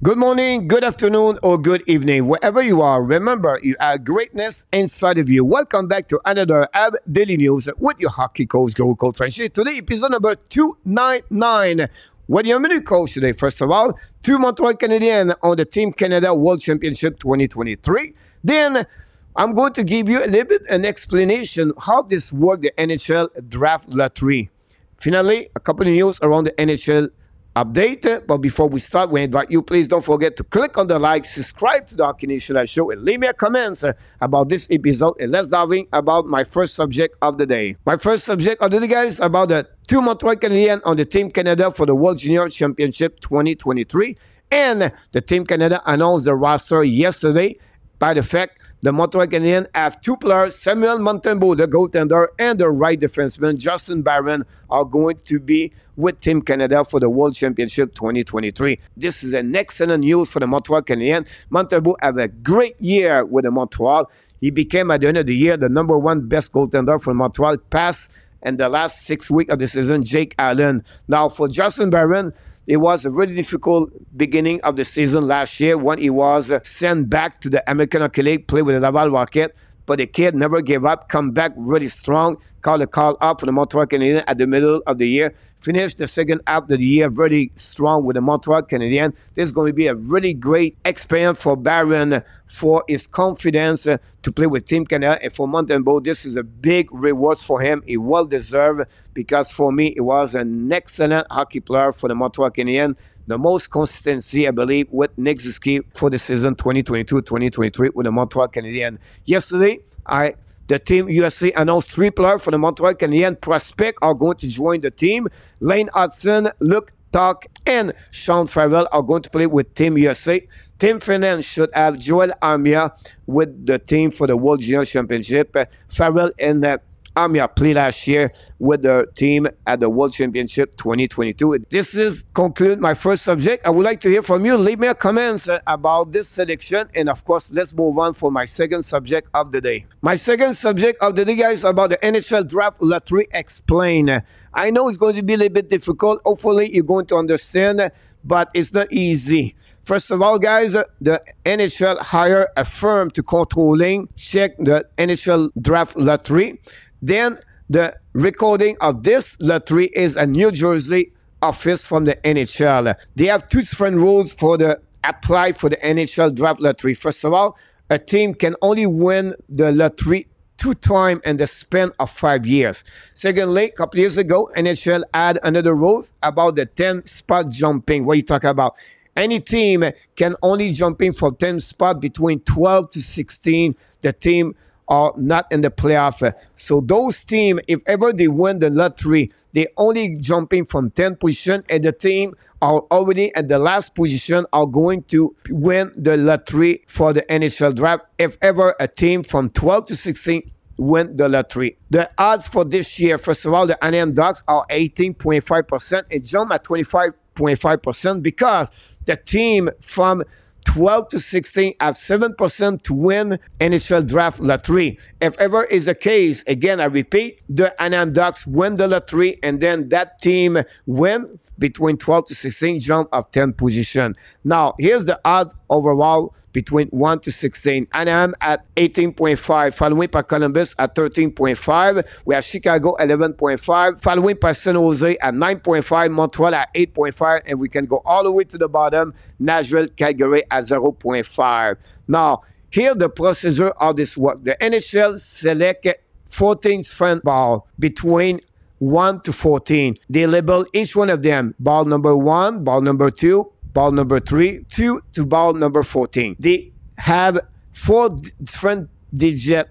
Good morning, good afternoon, or good evening, wherever you are. Remember, you have greatness inside of you. Welcome back to another AB Daily News with your hockey coach, Coach FRENCHY. Today, episode number 299. What do you want me to coach today? First of all, two Montreal Canadiens on the Team Canada World Championship 2023. Then, I'm going to give you a little bit an explanation how this works, the NHL Draft Lottery. Finally, a couple of news around the NHL update. But before we start, we invite you, please don't forget to click on the like, subscribe to the Hockey Nation Show, and leave me a comment about this episode. And let's dive in about my first subject of the day. My first subject of the day, guys, about the two Montreal Canadiens on the Team Canada for the World Junior Championship 2023. And the Team Canada announced the roster yesterday. By the fact, the Montreal Canadiens have two players, Samuel Montembeault, the goaltender, and the right defenseman, Justin Barron, are going to be with Team Canada for the World Championship 2023. This is an excellent news for the Montreal Canadiens. Montembeault have a great year with the Montreal. He became, at the end of the year, the #1 best goaltender for Montreal, past in the last 6 weeks of the season, Jake Allen. Now, for Justin Barron, it was a really difficult beginning of the season last year when he was sent back to the American Hockey League, play with the Laval Rocket. But the kid never gave up, come back really strong, called a call up for the Montreal Canadiens at the middle of the year. Finished the second half of the year very strong with the Montreal Canadiens. This is going to be a really great experience for Barron, for his confidence to play with Team Canada. And for Montembeault, this is a big reward for him. He well deserved, because for me, he was an excellent hockey player for the Montreal Canadiens. The most consistency, I believe, with Nick Suzuki for the season 2022-2023 with the Montreal Canadiens. Yesterday, the Team USA announced 3 players for the Montreal Canadiens prospect are going to join the team. Lane Hudson, Luke Tuck, and Sean Farrell are going to play with Team USA. Tim Finnan should have Joel Armia with the team for the World Junior Championship. Farrell and Armia played last year with the team at the World Championship 2022. This is conclude my first subject. I would like to hear from you. Leave me a comments about this selection. And of course, let's move on for my second subject of the day. My second subject of the day, guys, about the NHL Draft Lottery Explain. I know it's going to be a little bit difficult. Hopefully, you're going to understand, but it's not easy. First of all, guys, the NHL hired a firm to check the NHL Draft Lottery. Then the recording of this lottery is a New Jersey office from the NHL. They have 2 different rules for the apply for the NHL Draft Lottery. First of all, a team can only win the lottery 2 times in the span of 5 years. Secondly, a couple years ago, NHL had another rule about the 10-spot jumping. What are you talking about? Any team can only jump in for 10 spots between 12 to 16. The team are not in the playoff. So those teams, if ever they win the lottery, they only jumping from 10 position, and the team are already at the last position are going to win the lottery for the NHL draft. If ever a team from 12 to 16 win the lottery. The odds for this year, first of all, the Anaheim Ducks are 18.5%. It jumped at 25.5% because the team from 12 to 16 have 7% to win NHL Draft Lottery. If ever is the case, again, I repeat, the Anaheim Ducks win the lottery, and then that team win between 12 to 16, jump of 10 position. Now, here's the odds overall between 1 to 16. Anaheim at 18.5, following by Columbus at 13.5. We have Chicago 11.5, following by San Jose at 9.5, Montreal at 8.5, and we can go all the way to the bottom, Nashville, Calgary at 0.5. Now, here the procedure of this work. The NHL select 14 different ball between 1 to 14. They label each one of them ball number 1, ball number 2, ball number 3, 2 to ball number 14. They have 4 different digit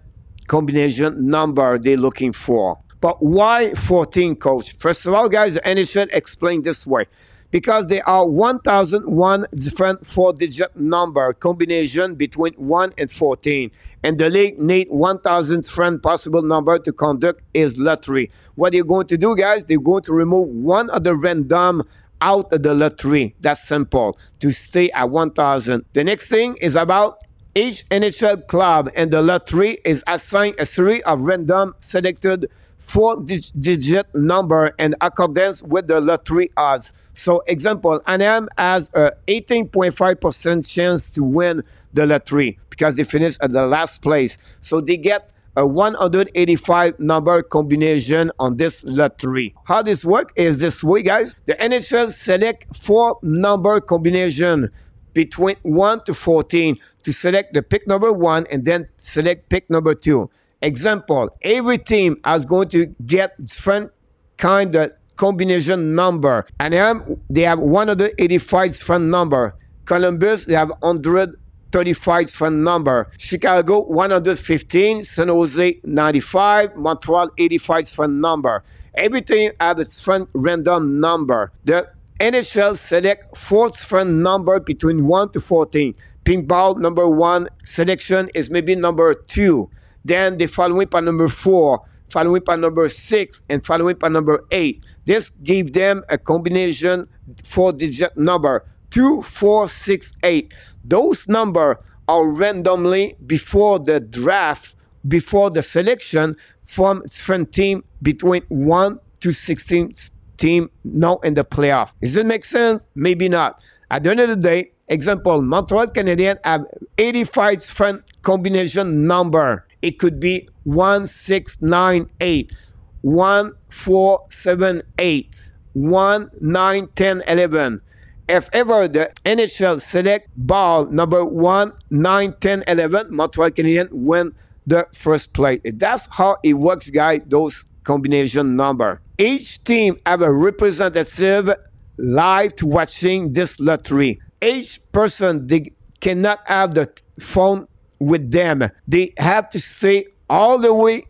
combination number they're looking for. But why 14, coach? First of all, guys, the NHL explained this way. Because there are 1,001 different 4-digit number combination between 1 and 14. And the league need 1,000 different possible number to conduct its lottery. What they're going to do, guys, they're going to remove one of the random out of the lottery. That's simple, to stay at 1,000. The next thing is about each NHL club, and the lottery is assigned a series of random selected 4-digit number in accordance with the lottery odds. So, example, Anaheim has a 18.5% chance to win the lottery because they finished at the last place. So they get a 185 number combination on this lottery. How this works is this way, guys. The NHL select 4 number combination between 1 to 14 to select the pick number 1 and then select pick number 2. Example, every team is going to get different kind of combination number. And they have 185 different number. Columbus, they have 135 different number. Chicago, 115. San Jose, 95. Montreal, 85 different number. Everything have a different random number. The NHL select 4 different number between 1 to 14. Pink ball, number 1 selection is maybe number 2. Then they follow it by number 4, follow it by number 6, and follow it by number 8. This gives them a combination 4-digit number, 2, 4, 6, 8. Those numbers are randomly before the draft, before the selection from different team between 1 to 16 team now in the playoff. Does it make sense? Maybe not. At the end of the day, example, Montreal Canadiens have 85 different combination number. It could be 1, 6, 9, 8, 1, 4, 7, 8, 1, 9, 10, 11. If ever the NHL select ball number 1, 9, 10, 11, Montreal Canadiens win the first place. That's how it works, guys, those combination number. Each team have a representative live to watching this lottery. Each person, they cannot have the phone with them. They have to stay all the way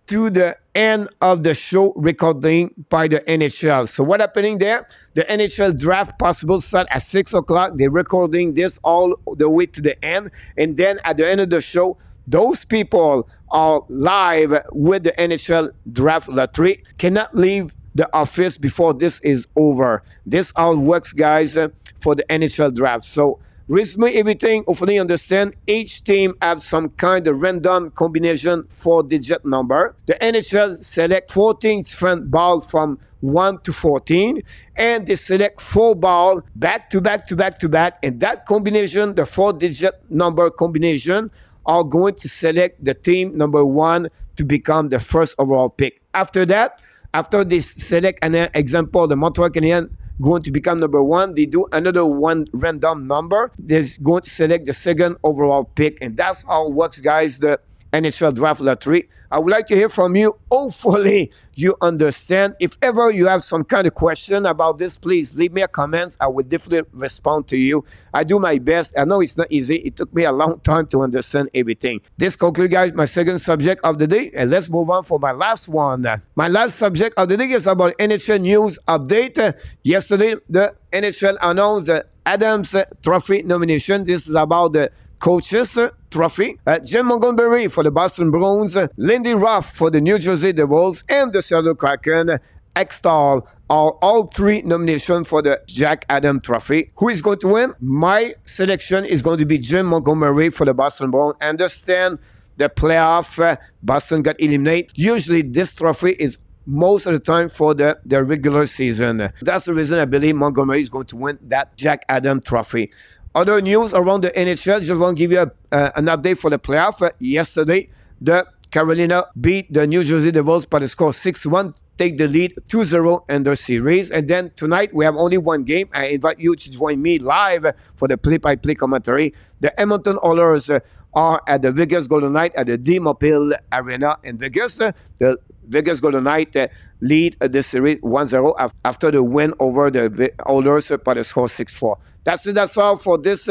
to the end of the show recording by the NHL. So what happening there? The NHL draft possible start at 6 o'clock. They're recording this all the way to the end. And then at the end of the show, those people are live with the NHL draft lottery, cannot leave the office before this is over. This all works, guys, for the NHL draft. So resume everything, hopefully understand each team have some kind of random combination 4-digit number. The NHL select 14 different balls from 1 to 14, and they select 4 balls back to back to back to back, and that combination, the 4-digit number combination, are going to select the team number 1 to become the first overall pick. After that, after they select an example, the Montreal Canadiens going to become number 1, they do another 1 random number. They're going to select the second overall pick, and that's how it works, guys, the NHL Draft Lottery. I would like to hear from you. Hopefully, you understand. If ever you have some kind of question about this, please leave me a comment. I will definitely respond to you. I do my best. I know it's not easy. It took me a long time to understand everything. This concludes, guys, my second subject of the day. And let's move on for my last one. My last subject of the day is about NHL news update. Yesterday, the NHL announced the Adams Trophy nomination. This is about the coaches trophy. Jim Montgomery for the Boston Bruins, Lindy Ruff for the New Jersey Devils, and the Seattle Kraken. Extall are all 3 nominations for the Jack Adams Trophy. Who is going to win? My selection is going to be Jim Montgomery for the Boston Bruins. Understand the playoff, Boston got eliminated. Usually this trophy is most of the time for the regular season. That's the reason I believe Montgomery is going to win that Jack Adams Trophy. Other news around the NHL, just want to give you an update for the playoff. Yesterday, the Carolina beat the New Jersey Devils by the score 6-1, take the lead 2-0 in their series. And then tonight, we have only 1 game. I invite you to join me live for the play-by-play commentary. The Edmonton Oilers are at the Vegas Golden Knights at the D-Mobile Arena in Vegas. The Vegas Golden Knights lead the series 1-0 after the win over the Oilers by the score 6-4. That's all for this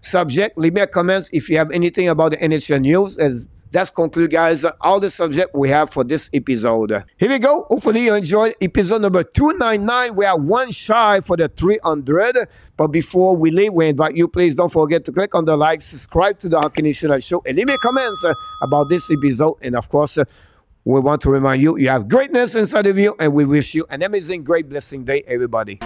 subject. Leave me a comment if you have anything about the NHL news. As that's conclude, guys, all the subject we have for this episode. Here we go. Hopefully you enjoyed episode number 299. We are 1 shy for the 300. But before we leave, we invite you, please don't forget to click on the like, subscribe to the Hockey Nation Show, and leave me comments about this episode. And of course, we want to remind you, you have greatness inside of you, and we wish you an amazing, great, blessing day, everybody.